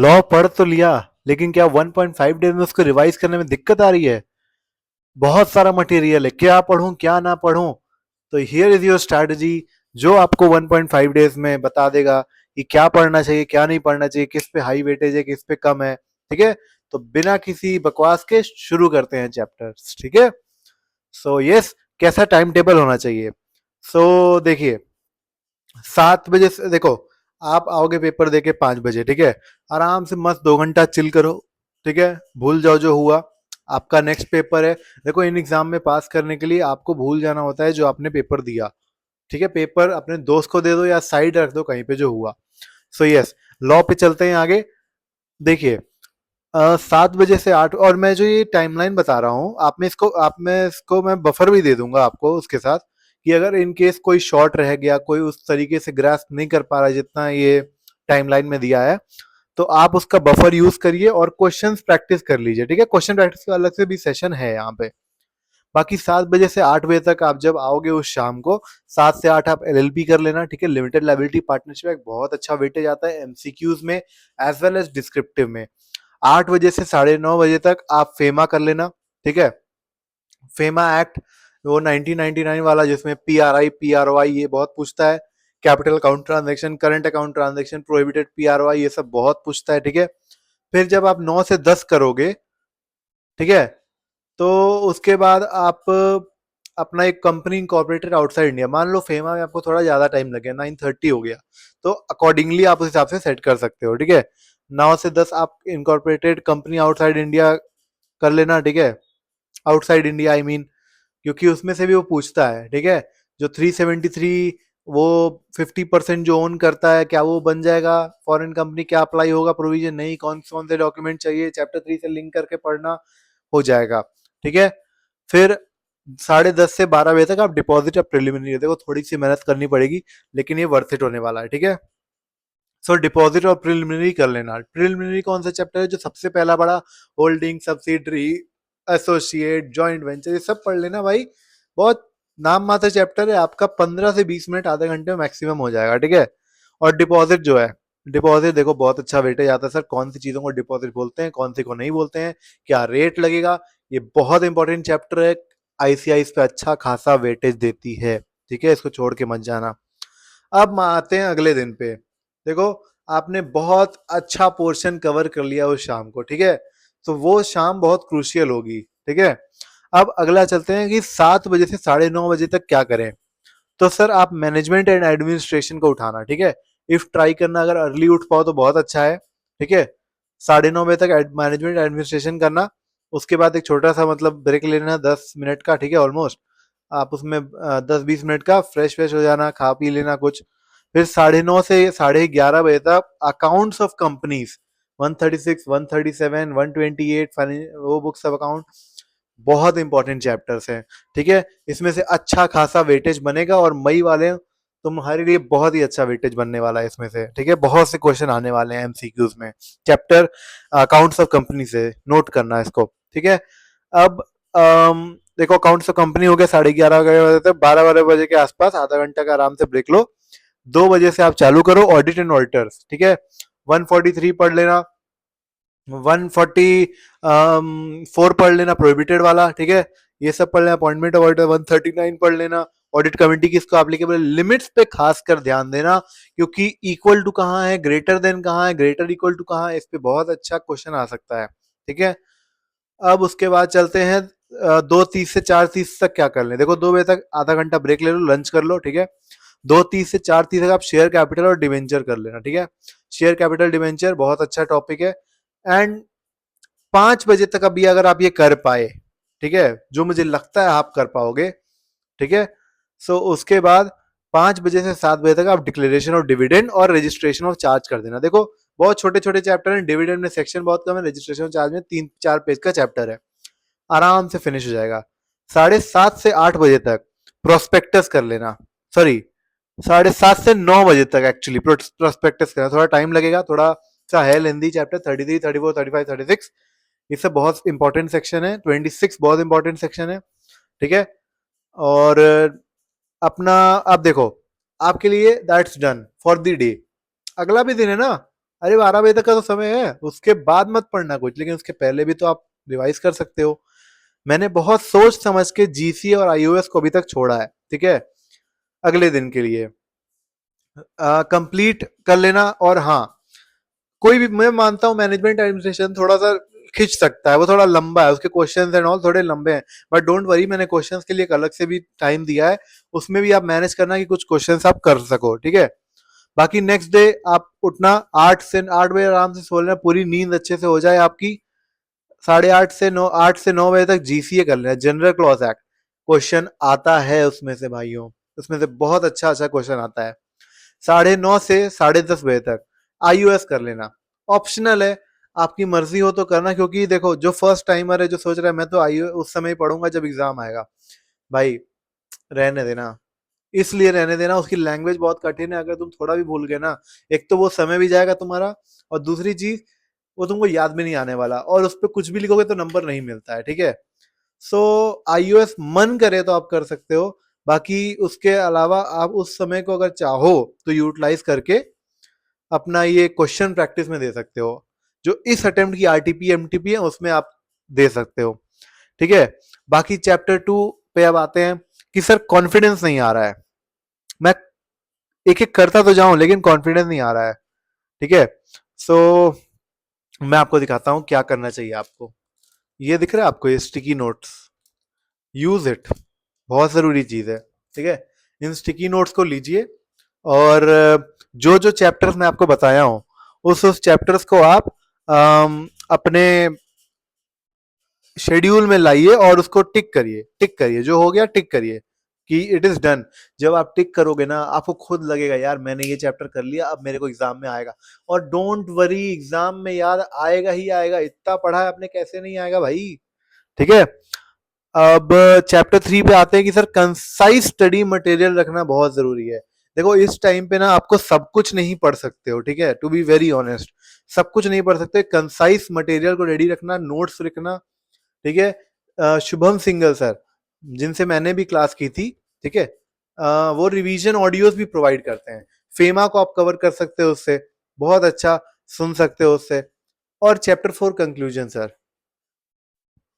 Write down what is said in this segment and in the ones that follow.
Law पढ़ तो लिया, लेकिन क्या 1.5 डेज में उसको रिवाइज करने में दिक्कत आ रही है? बहुत सारा मटेरियल है, क्या पढूं क्या ना पढूं? तो हियर इज योर स्ट्रैटेजी, जो आपको 1.5 डेज में बता देगा कि क्या पढ़ना चाहिए क्या नहीं पढ़ना चाहिए, किस पे हाई वेटेज है किस पे कम है। ठीक है, तो बिना किसी बकवास के शुरू करते हैं चैप्टर्स। ठीक है, सो यस, कैसा टाइम टेबल होना चाहिए? सो देखिए, 7 बजे से देखो, आप आओगे पेपर देके 5 बजे, ठीक है, आराम से मस्त 2 घंटा चिल करो। ठीक है, भूल जाओ जो हुआ। आपका नेक्स्ट पेपर है। देखो, इन एग्जाम में पास करने के लिए आपको भूल जाना होता है जो आपने पेपर दिया। ठीक है, पेपर अपने दोस्त को दे दो या साइड रख दो कहीं पे जो हुआ। सो यस, लॉ पे चलते हैं आगे। देखिए, 7 बजे से 8, और मैं जो ये टाइमलाइन बता रहा हूँ आप में इसको मैं बफर भी दे दूंगा आपको उसके साथ, कि अगर इन केस कोई शॉर्ट रह गया, कोई उस तरीके से ग्रास्प नहीं कर पा रहा है जितना ये टाइमलाइन में दिया है, तो आप उसका बफर यूज करिए और क्वेश्चंस प्रैक्टिस कर लीजिए। ठीक है, क्वेश्चन प्रैक्टिस का अलग से भी सेशन है यहाँ पे। बाकी 7 बजे से 8 बजे तक आप जब आओगे उस शाम को, 7 से 8 आप एलएलबी कर लेना। ठीक है, लिमिटेड लाइबिलिटी पार्टनरशिप एक बहुत अच्छा वेटेज आता है एमसीक्यूज में एज वेल एज डिस्क्रिप्टिव में। 8 बजे से 9:30 बजे तक आप फेमा कर लेना। ठीक है, फेमा एक्ट, वो 1999 वाला जिसमें पीआरओआई ये बहुत पूछता है। Capital account transaction, current account transaction, prohibited PROI, ये सब बहुत पूछता है। ठीक है, फिर जब आप 9 से 10 करोगे, ठीक है, तो उसके बाद आप अपना एक कंपनी इंकॉर्पोरेटेड आउटसाइड इंडिया, मान लो फेमा में आपको थोड़ा ज्यादा टाइम लगे, 9:30 हो गया, तो अकॉर्डिंगली आप उस हिसाब से सेट कर सकते हो। ठीक है, 9 से 10 आप इनकॉर्पोरेटेड कंपनी आउटसाइड इंडिया कर लेना। ठीक है, आउटसाइड इंडिया आई मीन, क्योंकि उसमें से भी वो पूछता है। ठीक है, जो 373, वो 50% जो ओन करता है, क्या वो बन जाएगा फॉरेन कंपनी, क्या अप्लाई होगा प्रोविजन, नहीं, कौन से डॉक्यूमेंट चाहिए, चैप्टर 3 से लिंक करके पढ़ना, हो जाएगा। ठीक है, फिर 10:30 से 12 बजे तक आप डिपॉजिट या प्रिलिमिनरी, देखो थोड़ी सी मेहनत करनी पड़ेगी, लेकिन ये वर्थ इट होने वाला है। ठीक है, सो डिपॉजिट और प्रिलिमिनरी कर लेना। प्रिलिमिनरी कौन सा चैप्टर है? जो सबसे पहला बड़ा, holding, subsidiary, associate, joint venture, ये सब पढ़ लेना भाई। बहुत नाम मात्र चैप्टर है, आपका 15 से 20 मिनट, आधे घंटे में मैक्सिमम हो जाएगा। ठीक है, और डिपॉजिट जो है, डिपॉजिट देखो बहुत अच्छा वेटेज आता है। सर कौन सी चीजों को डिपॉजिट बोलते हैं, कौन सी को नहीं बोलते हैं, क्या रेट लगेगा, ये बहुत इंपॉर्टेंट चैप्टर है। आईसीआई इस पे अच्छा खासा वेटेज देती है। ठीक है, इसको छोड़ के मत जाना। अब आते हैं अगले दिन पे। देखो, आपने बहुत अच्छा पोर्शन कवर कर लिया उस शाम को। ठीक है, तो वो शाम बहुत क्रूशियल होगी। ठीक है, अब अगला चलते हैं कि 7 बजे से 9:30 बजे तक क्या करें। तो सर आप मैनेजमेंट एंड एडमिनिस्ट्रेशन को उठाना। ठीक है, इफ ट्राई करना, अगर अर्ली उठ पाओ तो बहुत अच्छा है। ठीक है, 9:30 बजे तक मैनेजमेंट एडमिनिस्ट्रेशन करना। उसके बाद एक छोटा सा मतलब ब्रेक लेना 10 मिनट का। ठीक है, ऑलमोस्ट आप उसमें 10-20 मिनट का फ्रेश फ्रेश हो जाना, खा पी लेना कुछ। फिर 9:30 से 11:30 बजे तक अकाउंट्स ऑफ कंपनीज, 136, 137, 128 वो बुक्स ऑफ अकाउंट, बहुत इंपॉर्टेंट चैप्टर्स हैं। ठीक है, इसमें से अच्छा खासा वेटेज बनेगा, और मई वाले तुम्हारे लिए बहुत ही अच्छा वेटेज बनने वाला है इसमें से। ठीक है, बहुत से क्वेश्चन आने वाले हैं एमसीक्यूज में, चैप्टर अकाउंट्स ऑफ कंपनी से, नोट करना इसको। ठीक है, अब देखो, अकाउंट्स ऑफ कंपनी हो गया 11:30 बजे तक, 12 बजे के आसपास आधा घंटा का आराम से ब्रेक लो। 2 बजे से आप चालू करो ऑडिट एंड ऑडिटर्स। ठीक है, 143 पढ़ लेना, 144 पढ़ लेना प्रोहिबिटेड वाला। ठीक है, ये सब पढ़ लेना। अपॉइंटमेंट ऑफ ऑडिटर 139 पढ़ लेना। ऑडिट कमिटी की इसको एप्लीकेबल लिमिट्स पे खासकर ध्यान देना, क्योंकि इक्वल टू कहाँ है, ग्रेटर देन कहाँ है, ग्रेटर इक्वल टू कहाँ है, इस पे बहुत अच्छा क्वेश्चन आ सकता है। ठीक है, अब उसके बाद चलते हैं 2:30 से 4:30 तक क्या कर लें। देखो, 2 बजे तक आधा घंटा ब्रेक ले लो, लंच कर लो। ठीक है, 2:30 से 4:30 तक आप शेयर कैपिटल और डिवेंचर कर लेना। ठीक है, शेयर कैपिटल डिवेंचर बहुत अच्छा टॉपिक है। एंड 5 बजे तक अभी अगर आप ये कर पाए, ठीक है, जो मुझे लगता है आप कर पाओगे, ठीक है, सो उसके बाद 5 बजे से 7 बजे तक आप डिक्लेरेशन ऑफ डिविडेंड और रजिस्ट्रेशन ऑफ चार्ज कर देना। देखो, बहुत छोटे छोटे चैप्टर हैं, डिविडेंड में सेक्शन बहुत कम है, रजिस्ट्रेशन ऑफ चार्ज में 3-4 पेज का चैप्टर है, आराम से फिनिश हो जाएगा। 7:30 से 8 बजे तक प्रोस्पेक्टस कर लेना। सॉरी, 7:30 से 9 बजे तक एक्चुअली प्रोस्पेक्टस करना, थोड़ा टाइम लगेगा, थोड़ा सा है लेंदी चैप्टर, 33, 34, 35, 36, ये सब बहुत इंपॉर्टेंट सेक्शन है। 26 बहुत इंपॉर्टेंट सेक्शन है। ठीक है, और अपना, आप देखो, आपके लिए that's done for the day. अगला भी दिन है ना, अरे 12 बजे तक का तो समय है, उसके बाद मत पढ़ना कुछ, लेकिन उसके पहले भी तो आप रिवाइज कर सकते हो। मैंने बहुत सोच समझ के जीसी और आईओएस को अभी तक छोड़ा है, ठीक है, अगले दिन के लिए कंप्लीट कर लेना। और हाँ, कोई भी, मैं मानता हूँ मैनेजमेंट एडमिनिस्ट्रेशन थोड़ा सा खिंच सकता है, वो थोड़ा लंबा है, उसके क्वेश्चंस एंड ऑल थोड़े लंबे हैं, बट डोंट वरी, मैंने क्वेश्चंस के लिए एक अलग से भी टाइम दिया है, उसमें भी आप मैनेज करना कि कुछ क्वेश्चंस आप कर सको, ठीक है। बाकी नेक्स्ट डे आप उठना 8 बजे आराम से सो लेना, पूरी नींद अच्छे से हो जाए आपकी। 8:30 से 9, 8 से 9 बजे तक जीसीए कर लेना, जनरल क्लॉज एक्ट क्वेश्चन आता है उसमें से भाइयों, उसमें से बहुत अच्छा अच्छा क्वेश्चन आता है। 9:30 से 10:30 बजे तक आईयूएस कर लेना, ऑप्शनल है, आपकी मर्जी हो तो करना, क्योंकि देखो जो फर्स्ट टाइमर है जो सोच रहा है मैं तो आईयूएस उस समय ही पढ़ूंगा जब एग्जाम आएगा, भाई रहने देना, इसलिए रहने देना, उसकी लैंग्वेज बहुत कठिन है, अगर तुम थोड़ा भी भूल गए ना, एक तो वो समय भी जाएगा तुम्हारा, और दूसरी चीज वो तुमको याद भी नहीं आने वाला, और उस पर कुछ भी लिखोगे तो नंबर नहीं मिलता है, ठीक है। सो आईओएस मन करे तो आप कर सकते हो, बाकी उसके अलावा आप उस समय को अगर चाहो तो यूटिलाइज करके अपना ये क्वेश्चन प्रैक्टिस में दे सकते हो, जो इस अटेम्प्ट की आरटीपी एमटीपी है उसमें आप दे सकते हो, ठीक है। बाकी चैप्टर 2 पे अब आते हैं कि सर कॉन्फिडेंस नहीं आ रहा है, मैं एक एक करता तो जाऊं लेकिन कॉन्फिडेंस नहीं आ रहा है, ठीक है। सो मैं आपको दिखाता हूं क्या करना चाहिए आपको। ये दिख रहा है आपको, ये स्टिकी नोट्स, यूज इट, बहुत जरूरी चीज है, ठीक है। इन स्टिकी नोट्स को लीजिए, और जो जो चैप्टर्स मैं आपको बताया हूं उस चैप्टर्स को आप अपने शेड्यूल में लाइए और उसको टिक करिए, टिक करिए, जो हो गया टिक करिए कि इट इज डन। जब आप टिक करोगे ना आपको खुद लगेगा यार मैंने ये चैप्टर कर लिया, अब मेरे को एग्जाम में आएगा। और डोंट वरी, एग्जाम में याद आएगा ही आएगा, इतना पढ़ा है आपने कैसे नहीं आएगा भाई, ठीक है। अब चैप्टर 3 पे आते हैं कि सर कंसाइज स्टडी मटेरियल रखना बहुत जरूरी है। देखो इस टाइम पे ना आपको सब कुछ नहीं पढ़ सकते हो, ठीक है, टू बी वेरी ऑनेस्ट, सब कुछ नहीं पढ़ सकते, कंसाइज मटेरियल को रेडी रखना, नोट्स लिखना, ठीक है। शुभम सिंगल सर, जिनसे मैंने भी क्लास की थी, ठीक है, वो रिवीजन ऑडियोज भी प्रोवाइड करते हैं, फेमा को आप कवर कर सकते हो उससे, बहुत अच्छा सुन सकते हो उससे। और चैप्टर 4 कंक्लूजन सर,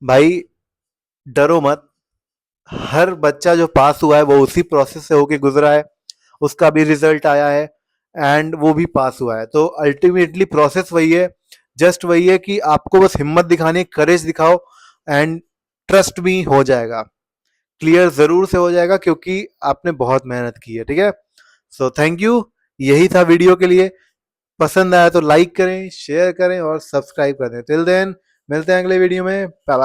भाई डरो मत, हर बच्चा जो पास हुआ है वो उसी प्रोसेस से होके गुजरा है, उसका भी रिजल्ट आया है एंड वो भी पास हुआ है, तो अल्टीमेटली प्रोसेस वही है, जस्ट वही है कि आपको बस हिम्मत दिखानी, करेज दिखाओ, एंड ट्रस्ट भी हो जाएगा, क्लियर जरूर से हो जाएगा, क्योंकि आपने बहुत मेहनत की है, ठीक है। सो थैंक यू, यही था वीडियो के लिए, पसंद आया तो लाइक करें, शेयर करें और सब्सक्राइब कर दें। टिल देन मिलते हैं अगले वीडियो में, बाय बाय।